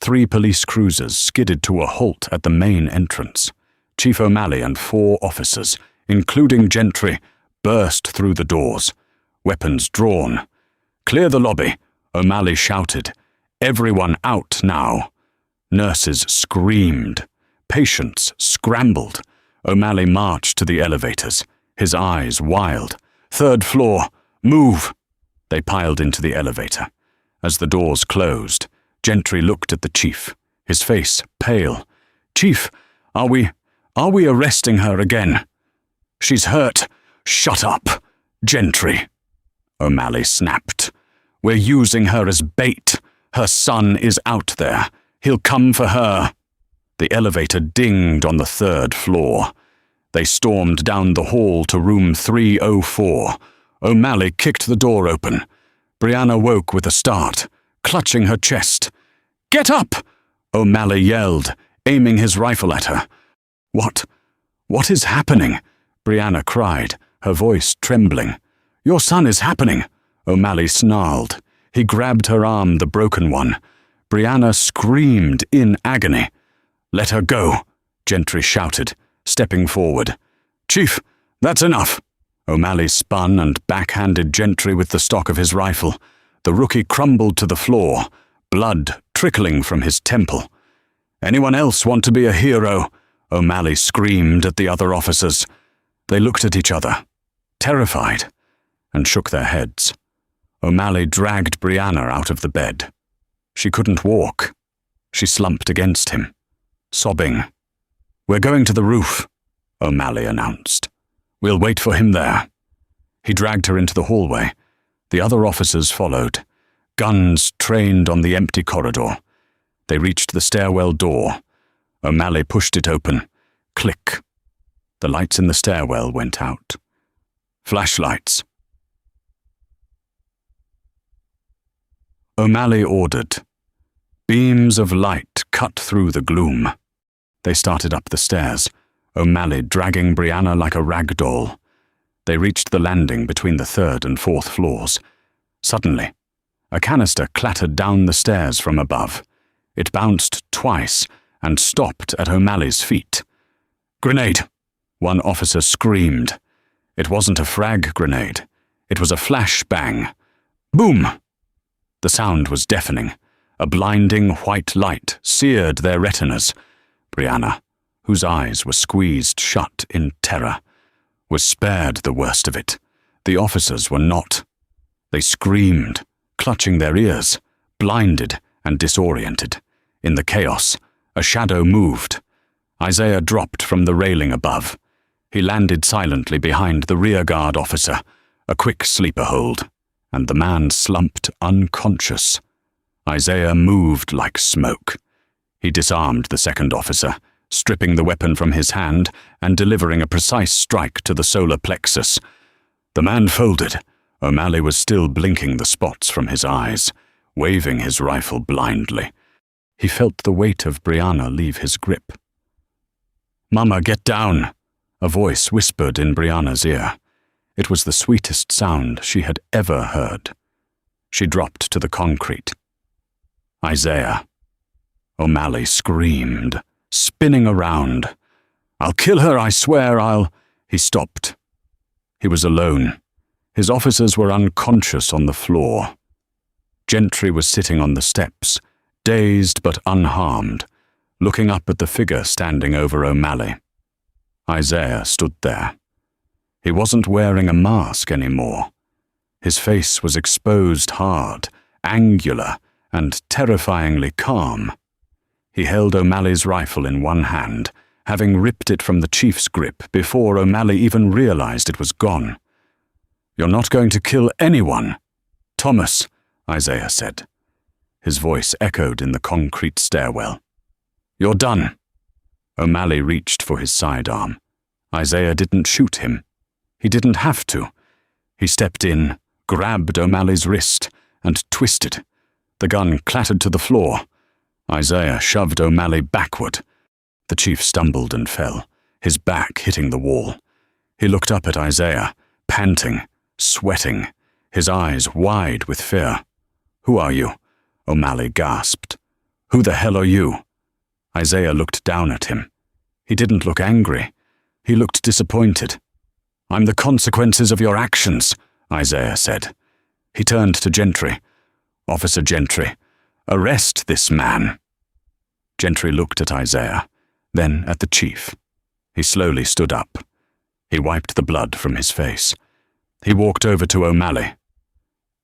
3 police cruisers skidded to a halt at the main entrance. Chief O'Malley and 4 officers, including Gentry, burst through the doors, weapons drawn. "Clear the lobby," O'Malley shouted. Everyone out now. Nurses screamed. Patients scrambled. O'Malley marched to the elevators, his eyes wild. "Third floor, move!" They piled into the elevator. As the doors closed, Gentry looked at the chief, his face pale. "Chief, are we arresting her again?" "She's hurt." "Shut up, Gentry," O'Malley snapped. "We're using her as bait. Her son is out there. He'll come for her." The elevator dinged on the 3rd floor. They stormed down the hall to room 304. O'Malley kicked the door open. Brianna woke with a start, clutching her chest. "Get up!" O'Malley yelled, aiming his rifle at her. What is happening?" Brianna cried, her voice trembling. "Your son is happening," O'Malley snarled. He grabbed her arm, the broken one. Brianna screamed in agony. "Let her go," Gentry shouted, stepping forward. "Chief, that's enough." O'Malley spun and backhanded Gentry with the stock of his rifle. The rookie crumbled to the floor, blood trickling from his temple. "Anyone else want to be a hero?" O'Malley screamed at the other officers. They looked at each other, terrified, and shook their heads. O'Malley dragged Brianna out of the bed. She couldn't walk. She slumped against him, sobbing. "We're going to the roof," O'Malley announced. "We'll wait for him there." He dragged her into the hallway. The other officers followed, guns trained on the empty corridor. They reached the stairwell door. O'Malley pushed it open. Click. The lights in the stairwell went out. "Flashlights." O'Malley ordered. Beams of light cut through the gloom. They started up the stairs, O'Malley dragging Brianna like a rag doll. They reached the landing between the 3rd and 4th floors. Suddenly, a canister clattered down the stairs from above. It bounced twice and stopped at O'Malley's feet. "Grenade!" One officer screamed. It wasn't a frag grenade. It was a flash bang. Boom! The sound was deafening. A blinding white light seared their retinas. Brianna, whose eyes were squeezed shut in terror, was spared the worst of it. The officers were not. They screamed, clutching their ears, blinded and disoriented. In the chaos, a shadow moved. Isaiah dropped from the railing above. He landed silently behind the rearguard officer, a quick sleeper hold, and the man slumped unconscious. Isaiah moved like smoke. He disarmed the second officer, stripping the weapon from his hand and delivering a precise strike to the solar plexus. The man folded. O'Malley was still blinking the spots from his eyes, waving his rifle blindly. He felt the weight of Brianna leave his grip. "Mama, get down!" A voice whispered in Brianna's ear. It was the sweetest sound she had ever heard. She dropped to the concrete. "Isaiah." O'Malley screamed, spinning around. "I'll kill her, I swear, I'll—" He stopped. He was alone. His officers were unconscious on the floor. Gentry was sitting on the steps, dazed but unharmed, looking up at the figure standing over O'Malley. Isaiah stood there. He wasn't wearing a mask anymore. His face was exposed hard, angular, and terrifyingly calm. He held O'Malley's rifle in one hand, having ripped it from the chief's grip before O'Malley even realized it was gone. "You're not going to kill anyone, Thomas," Isaiah said. His voice echoed in the concrete stairwell. "You're done." O'Malley reached for his sidearm. Isaiah didn't shoot him. He didn't have to. He stepped in, grabbed O'Malley's wrist, and twisted. The gun clattered to the floor. Isaiah shoved O'Malley backward. The chief stumbled and fell, his back hitting the wall. He looked up at Isaiah, panting, sweating, his eyes wide with fear. "Who are you?" O'Malley gasped. "Who the hell are you?" Isaiah looked down at him. He didn't look angry. He looked disappointed. "I'm the consequences of your actions," Isaiah said. He turned to Gentry. "Officer Gentry, Arrest this man." Gentry looked at Isaiah, then at the chief. He slowly stood up. He wiped the blood from his face. He walked over to O'Malley.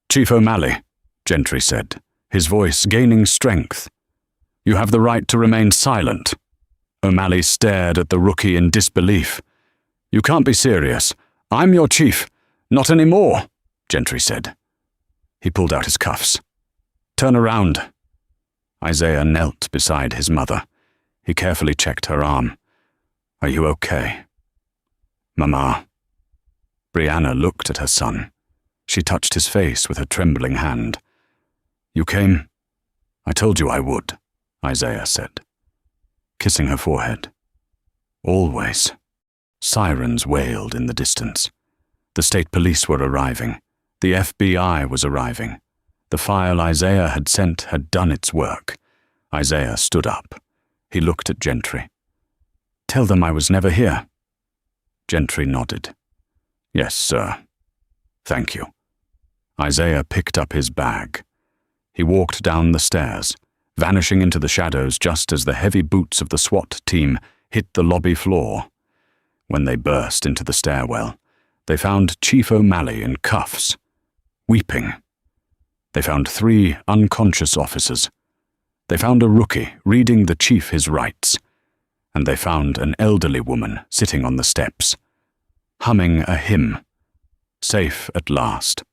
"Chief O'Malley," Gentry said, his voice gaining strength, "you have the right to remain silent." O'Malley stared at the rookie in disbelief. "You can't be serious. I'm your chief." "Not anymore," Gentry said. He pulled out his cuffs. "Turn around." Isaiah knelt beside his mother. He carefully checked her arm. "Are you okay?" "Mama." Brianna looked at her son. She touched his face with her trembling hand. "You came? I told you I would," Isaiah said, kissing her forehead. "Always." Sirens wailed in the distance. The state police were arriving. The FBI was arriving. The file Isaiah had sent had done its work. Isaiah stood up. He looked at Gentry. "Tell them I was never here." Gentry nodded. "Yes, sir. Thank you." Isaiah picked up his bag. He walked down the stairs, vanishing into the shadows just as the heavy boots of the SWAT team hit the lobby floor. When they burst into the stairwell, they found Chief O'Malley in cuffs, weeping. They found 3 unconscious officers. They found a rookie reading the chief his rights. And they found an elderly woman sitting on the steps, humming a hymn. Safe at last.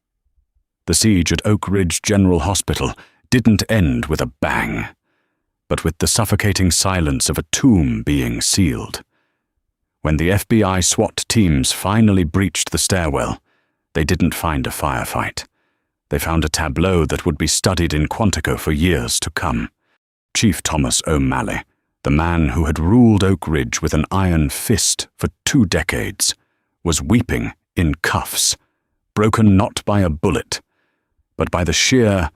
The siege at Oak Ridge General Hospital didn't end with a bang, but with the suffocating silence of a tomb being sealed. When the FBI SWAT teams finally breached the stairwell, they didn't find a firefight. They found a tableau that would be studied in Quantico for years to come. Chief Thomas O'Malley, the man who had ruled Oak Ridge with an iron fist for 2 decades, was weeping in cuffs, broken not by a bullet, but by the sheer,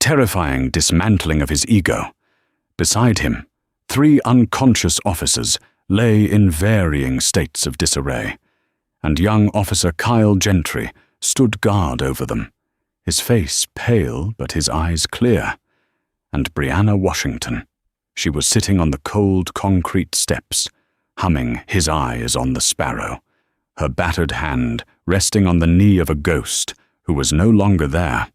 terrifying dismantling of his ego. Beside him, 3 unconscious officers lay in varying states of disarray, and young Officer Kyle Gentry stood guard over them, his face pale but his eyes clear. And Brianna Washington, she was sitting on the cold concrete steps, humming "His Eye is on the Sparrow," her battered hand resting on the knee of a ghost who was no longer there.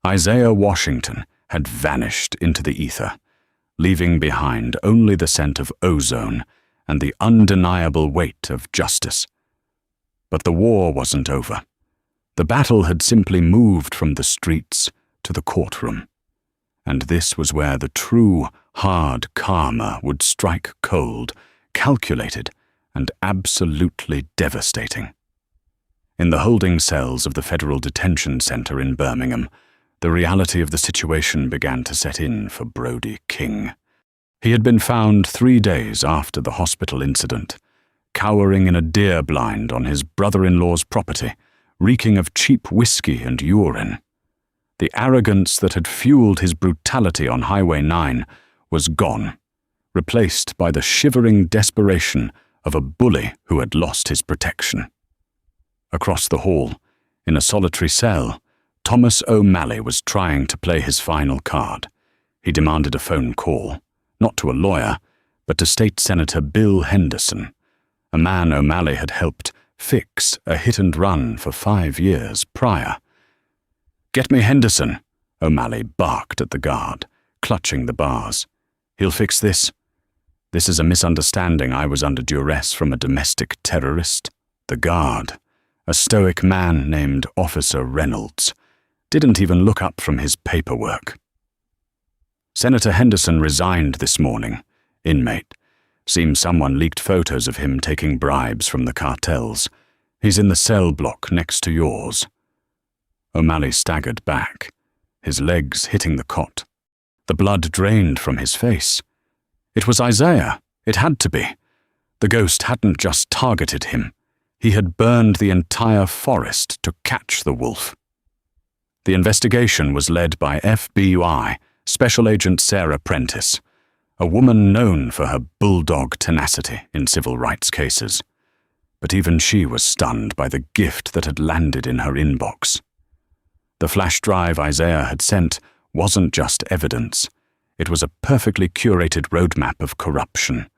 Isaiah Washington had vanished into the ether, leaving behind only the scent of ozone and the undeniable weight of justice. But the war wasn't over. The battle had simply moved from the streets to the courtroom. And this was where the true, hard karma would strike cold, calculated, and absolutely devastating. In the holding cells of the Federal Detention Center in Birmingham, the reality of the situation began to set in for Brody King. He had been found 3 days after the hospital incident, cowering in a deer blind on his brother-in-law's property, reeking of cheap whiskey and urine. The arrogance that had fueled his brutality on Highway 9 was gone, replaced by the shivering desperation of a bully who had lost his protection. Across the hall, in a solitary cell, Thomas O'Malley was trying to play his final card. He demanded a phone call, not to a lawyer, but to State Senator Bill Henderson, a man O'Malley had helped fix a hit-and-run for 5 years prior. "Get me Henderson," O'Malley barked at the guard, clutching the bars. "He'll fix this. This is a misunderstanding. I was under duress from a domestic terrorist." The guard, a stoic man named Officer Reynolds, didn't even look up from his paperwork. "Senator Henderson resigned this morning. Inmate. Seems someone leaked photos of him taking bribes from the cartels. He's in the cell block next to yours." O'Malley staggered back, his legs hitting the cot. The blood drained from his face. It was Isaiah. It had to be. The ghost hadn't just targeted him. He had burned the entire forest to catch the wolf. The investigation was led by FBI Special Agent Sarah Prentice, a woman known for her bulldog tenacity in civil rights cases. But even she was stunned by the gift that had landed in her inbox. The flash drive Isaiah had sent wasn't just evidence. It was a perfectly curated roadmap of corruption.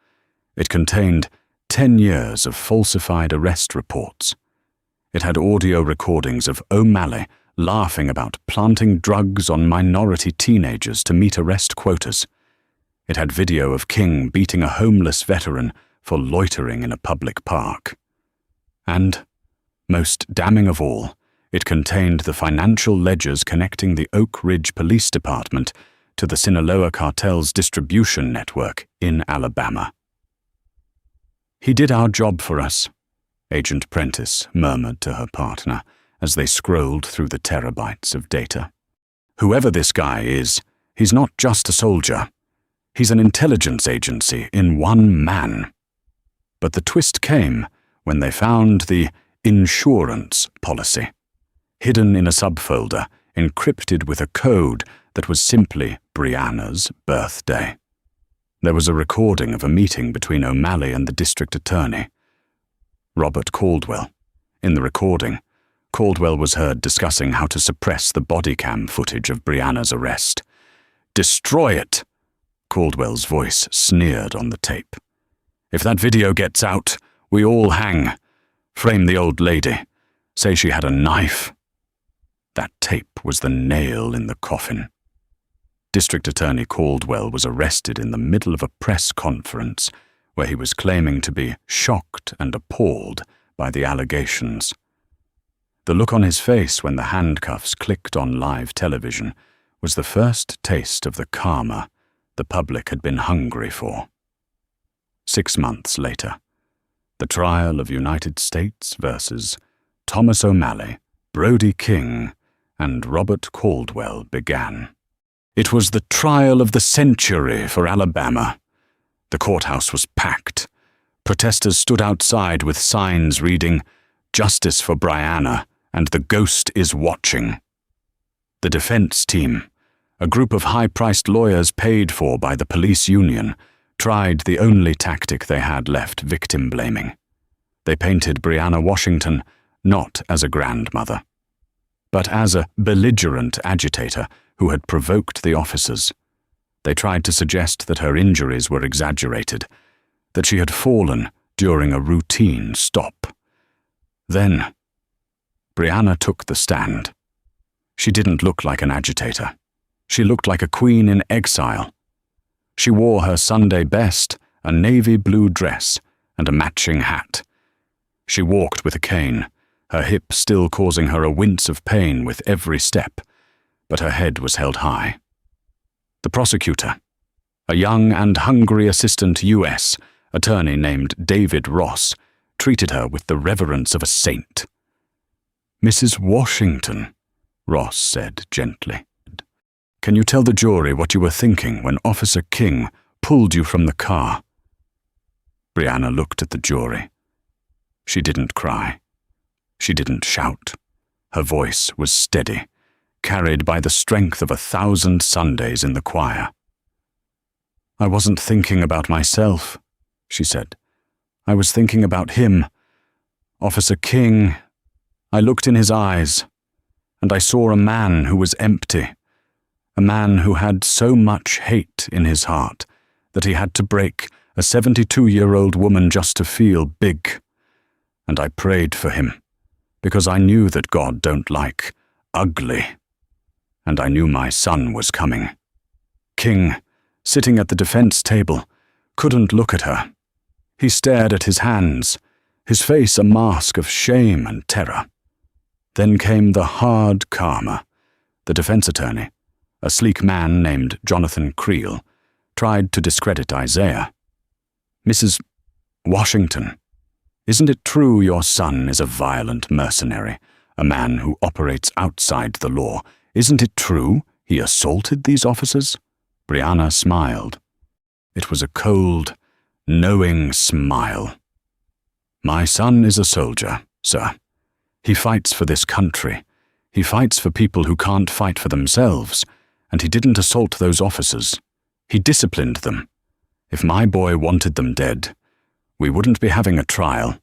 It contained 10 years of falsified arrest reports. It had audio recordings of O'Malley laughing about planting drugs on minority teenagers to meet arrest quotas. It had video of King beating a homeless veteran for loitering in a public park. And, most damning of all, it contained the financial ledgers connecting the Oak Ridge Police Department to the Sinaloa cartel's distribution network in Alabama. "He did our job for us," Agent Prentice murmured to her partner as they scrolled through the terabytes of data. "Whoever this guy is, he's not just a soldier. He's an intelligence agency in one man." But the twist came when they found the insurance policy, hidden in a subfolder, encrypted with a code that was simply Brianna's birthday. There was a recording of a meeting between O'Malley and the district attorney, Robert Caldwell. In the recording, Caldwell was heard discussing how to suppress the body cam footage of Brianna's arrest. "Destroy it!" Caldwell's voice sneered on the tape. "If that video gets out, we all hang. Frame the old lady. Say she had a knife." That tape was the nail in the coffin. District Attorney Caldwell was arrested in the middle of a press conference where he was claiming to be shocked and appalled by the allegations. The look on his face when the handcuffs clicked on live television was the first taste of the karma the public had been hungry for. 6 months later, the trial of United States versus Thomas O'Malley, Brody King, and Robert Caldwell began. It was the trial of the century for Alabama. The courthouse was packed. Protesters stood outside with signs reading, "Justice for Brianna," and "The Ghost is watching." The defense team, a group of high-priced lawyers paid for by the police union, tried the only tactic they had left, victim blaming. They painted Brianna Washington not as a grandmother, but as a belligerent agitator who had provoked the officers. They tried to suggest that her injuries were exaggerated, that she had fallen during a routine stop. Then, Brianna took the stand. She didn't look like an agitator. She looked like a queen in exile. She wore her Sunday best, a navy blue dress, and a matching hat. She walked with a cane, her hip still causing her a wince of pain with every step, but her head was held high. The prosecutor, a young and hungry assistant U.S. attorney named David Ross, treated her with the reverence of a saint. "Mrs. Washington," Ross said gently, "can you tell the jury what you were thinking when Officer King pulled you from the car?" Brianna looked at the jury. She didn't cry. She didn't shout. Her voice was steady, carried by the strength of 1,000 Sundays in the choir. "I wasn't thinking about myself," she said. "I was thinking about him. Officer King. I looked in his eyes, and I saw a man who was empty, a man who had so much hate in his heart that he had to break a 72-year-old woman just to feel big. And I prayed for him, because I knew that God don't like ugly. And I knew my son was coming." King, sitting at the defense table, couldn't look at her. He stared at his hands, his face a mask of shame and terror. Then came the hard karma. The defense attorney, a sleek man named Jonathan Creel, tried to discredit Isaiah. "Mrs. Washington, isn't it true your son is a violent mercenary, a man who operates outside the law? Isn't it true he assaulted these officers?" Brianna smiled. It was a cold, knowing smile. "My son is a soldier, sir. He fights for this country. He fights for people who can't fight for themselves, and he didn't assault those officers. He disciplined them. If my boy wanted them dead, we wouldn't be having a trial.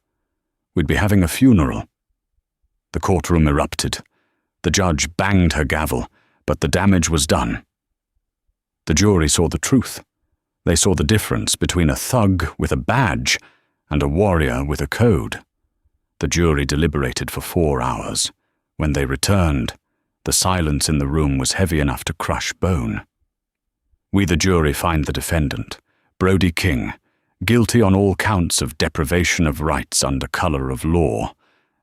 We'd be having a funeral." The courtroom erupted. The judge banged her gavel, but the damage was done. The jury saw the truth. They saw the difference between a thug with a badge and a warrior with a code. The jury deliberated for 4 hours. When they returned, the silence in the room was heavy enough to crush bone. We, the jury, find the defendant, Brody King, guilty on all counts of deprivation of rights under color of law,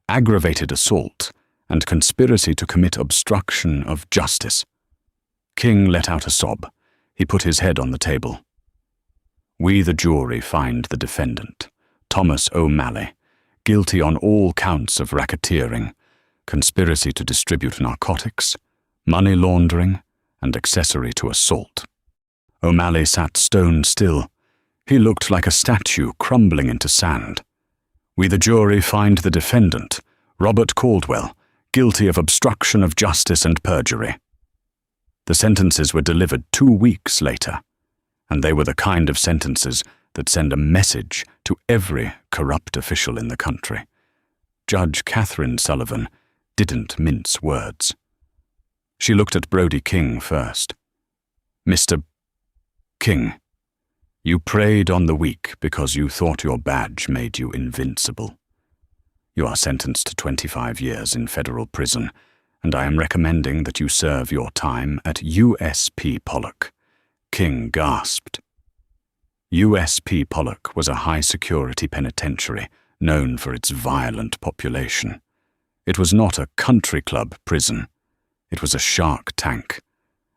aggravated assault, and conspiracy to commit obstruction of justice. King let out a sob. He put his head on the table. We, the jury, find the defendant, Thomas O'Malley, guilty on all counts of racketeering, conspiracy to distribute narcotics, money laundering, and accessory to assault. O'Malley sat stone still. He looked like a statue crumbling into sand. We, the jury, find the defendant, Robert Caldwell, guilty of obstruction of justice and perjury. The sentences were delivered 2 weeks later, and they were the kind of sentences that send a message to every corrupt official in the country. Judge Catherine Sullivan didn't mince words. She looked at Brody King first. Mr. King, you preyed on the weak because you thought your badge made you invincible. You are sentenced to 25 years in federal prison, and I am recommending that you serve your time at USP Pollock. King gasped. USP Pollock was a high-security penitentiary known for its violent population. It was not a country club prison. It was a shark tank,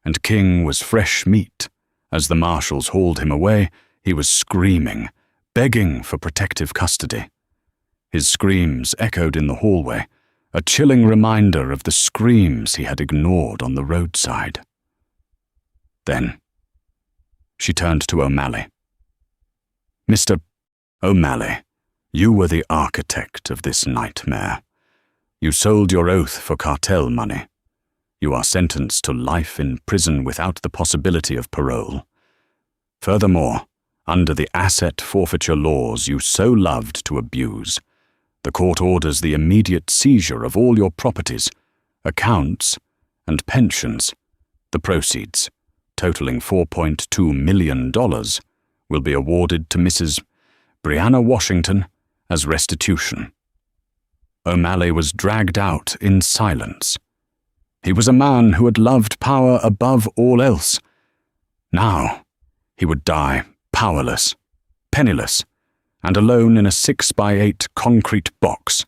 and King was fresh meat. As the marshals hauled him away, he was screaming, begging for protective custody. His screams echoed in the hallway, a chilling reminder of the screams he had ignored on the roadside. Then, she turned to O'Malley. Mr. O'Malley, you were the architect of this nightmare. You sold your oath for cartel money. You are sentenced to life in prison without the possibility of parole. Furthermore, under the asset forfeiture laws you so loved to abuse, the court orders the immediate seizure of all your properties, accounts, and pensions. The proceeds, totaling $4.2 million, will be awarded to Mrs. Brianna Washington as restitution. O'Malley was dragged out in silence. He was a man who had loved power above all else. Now, he would die powerless, penniless, and alone in a 6x8 concrete box.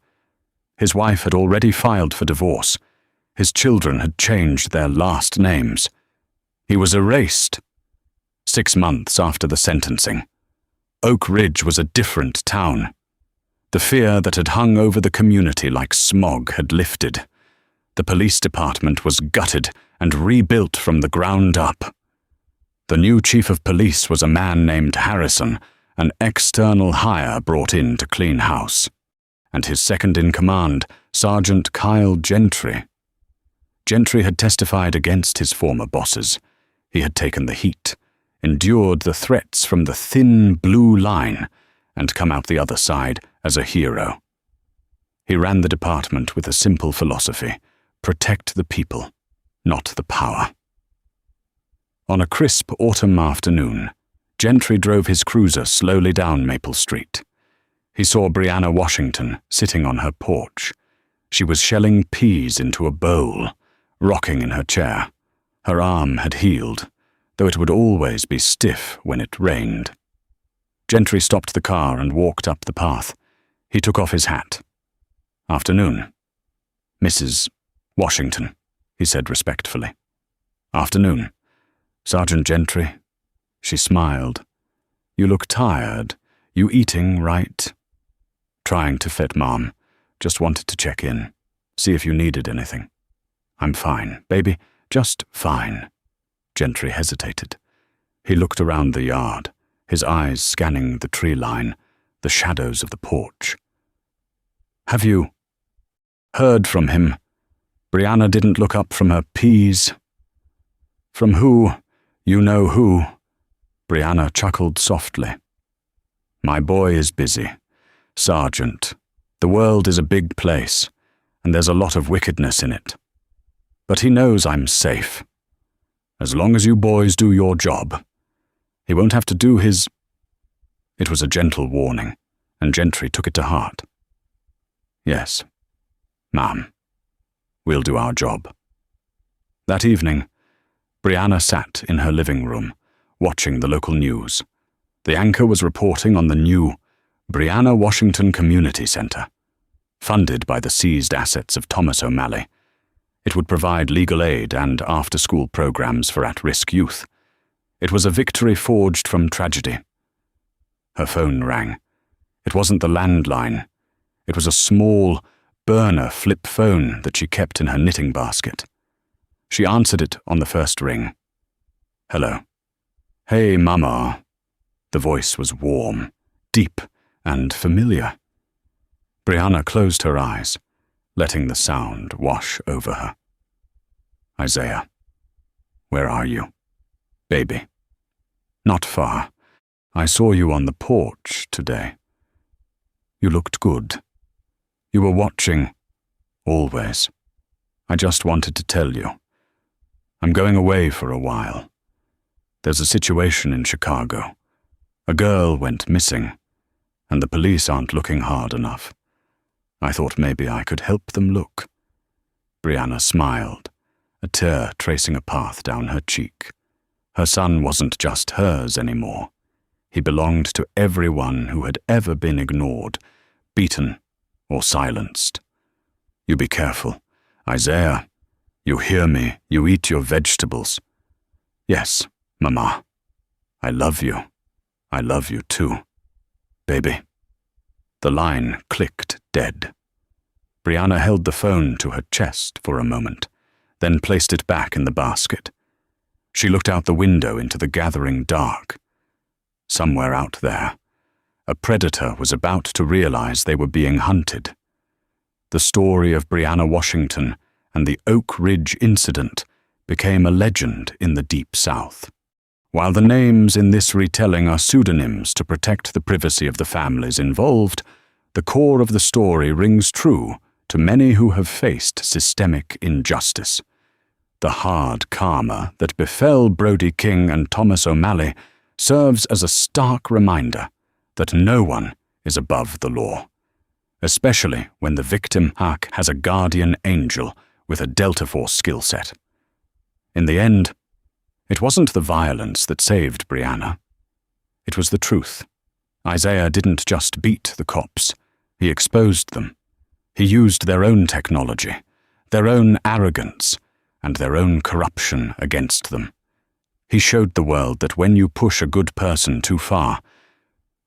His wife had already filed for divorce. His children had changed their last names. He was erased. 6 months after the sentencing, Oak Ridge was a different town. The fear that had hung over the community like smog had lifted. The police department was gutted and rebuilt from the ground up. The new chief of police was a man named Harrison, an external hire brought in to clean house, and his second-in-command, Sergeant Kyle Gentry. Gentry had testified against his former bosses. He had taken the heat, endured the threats from the thin blue line, and come out the other side as a hero. He ran the department with a simple philosophy: protect the people, not the power. On a crisp autumn afternoon, Gentry drove his cruiser slowly down Maple Street. He saw Brianna Washington sitting on her porch. She was shelling peas into a bowl, rocking in her chair. Her arm had healed, though it would always be stiff when it rained. Gentry stopped the car and walked up the path. He took off his hat. "Afternoon. Mrs. Washington," he said respectfully. "Afternoon. Sergeant Gentry." She smiled. "You look tired. You eating, right?" "Trying to fit, Mom. Just wanted to check in. See if you needed anything." "I'm fine, baby. Just fine." Gentry hesitated. He looked around the yard, his eyes scanning the tree line, the shadows of the porch. "Have you heard from him?" Brianna didn't look up from her peas. "From who? You know who?" Brianna chuckled softly. "My boy is busy. Sergeant, the world is a big place, and there's a lot of wickedness in it. But he knows I'm safe. As long as you boys do your job, he won't have to do his—" It was a gentle warning, and Gentry took it to heart. "Yes, ma'am, we'll do our job." That evening, Brianna sat in her living room, watching the local news. The anchor was reporting on the new Brianna Washington Community Center, funded by the seized assets of Thomas O'Malley. It would provide legal aid and after-school programs for at-risk youth. It was a victory forged from tragedy. Her phone rang. It wasn't the landline. It was a small, burner flip phone that she kept in her knitting basket. She answered it on the first ring. "Hello." "Hey, Mama." The voice was warm, deep, and familiar. Brianna closed her eyes, letting the sound wash over her. "Isaiah, where are you? Baby." "Not far. I saw you on the porch today. You looked good. You were watching, always. I just wanted to tell you. I'm going away for a while. There's a situation in Chicago. A girl went missing, and the police aren't looking hard enough. I thought maybe I could help them look." Brianna smiled, a tear tracing a path down her cheek. Her son wasn't just hers anymore. He belonged to everyone who had ever been ignored, beaten, or silenced. "You be careful. Isaiah, you hear me, you eat your vegetables." "Yes, Mama. I love you. I love you too. Baby." The line clicked dead. Brianna held the phone to her chest for a moment, then placed it back in the basket. She looked out the window into the gathering dark. Somewhere out there, a predator was about to realize they were being hunted. The story of Brianna Washington and the Oak Ridge incident became a legend in the Deep South. While the names in this retelling are pseudonyms to protect the privacy of the families involved, the core of the story rings true to many who have faced systemic injustice. The hard karma that befell Brody King and Thomas O'Malley serves as a stark reminder that no one is above the law, especially when the victim has a guardian angel with a Delta Force skill set. In the end, it wasn't the violence that saved Brianna. It was the truth. Isaiah didn't just beat the cops. He exposed them. He used their own technology, their own arrogance, and their own corruption against them. He showed the world that when you push a good person too far,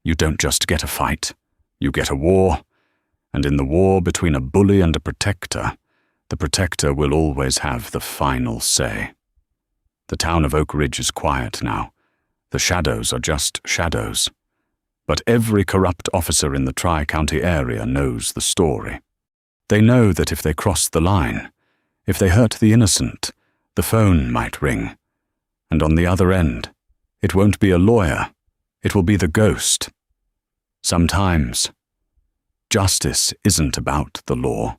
you don't just get a fight, you get a war, and in the war between a bully and a protector, the protector will always have the final say. The town of Oak Ridge is quiet now. The shadows are just shadows. But every corrupt officer in the Tri-County area knows the story. They know that if they cross the line, if they hurt the innocent, the phone might ring. And on the other end, it won't be a lawyer, it will be the ghost. Sometimes, justice isn't about the law.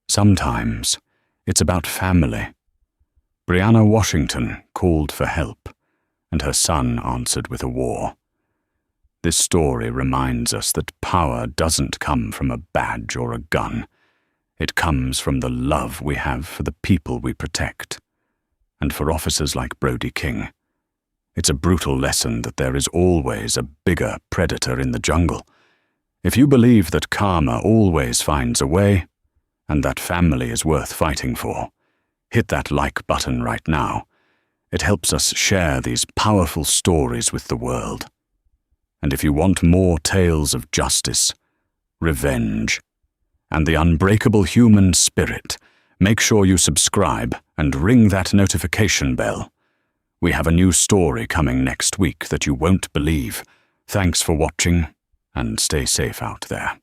Sometimes, it's about family. Brianna Washington called for help, and her son answered with a war. This story reminds us that power doesn't come from a badge or a gun. It comes from the love we have for the people we protect. And for officers like Brody King, it's a brutal lesson that there is always a bigger predator in the jungle. If you believe that karma always finds a way, and that family is worth fighting for, hit that like button right now. It helps us share these powerful stories with the world. And if you want more tales of justice, revenge, and the unbreakable human spirit, make sure you subscribe and ring that notification bell. We have a new story coming next week that you won't believe. Thanks for watching, and stay safe out there.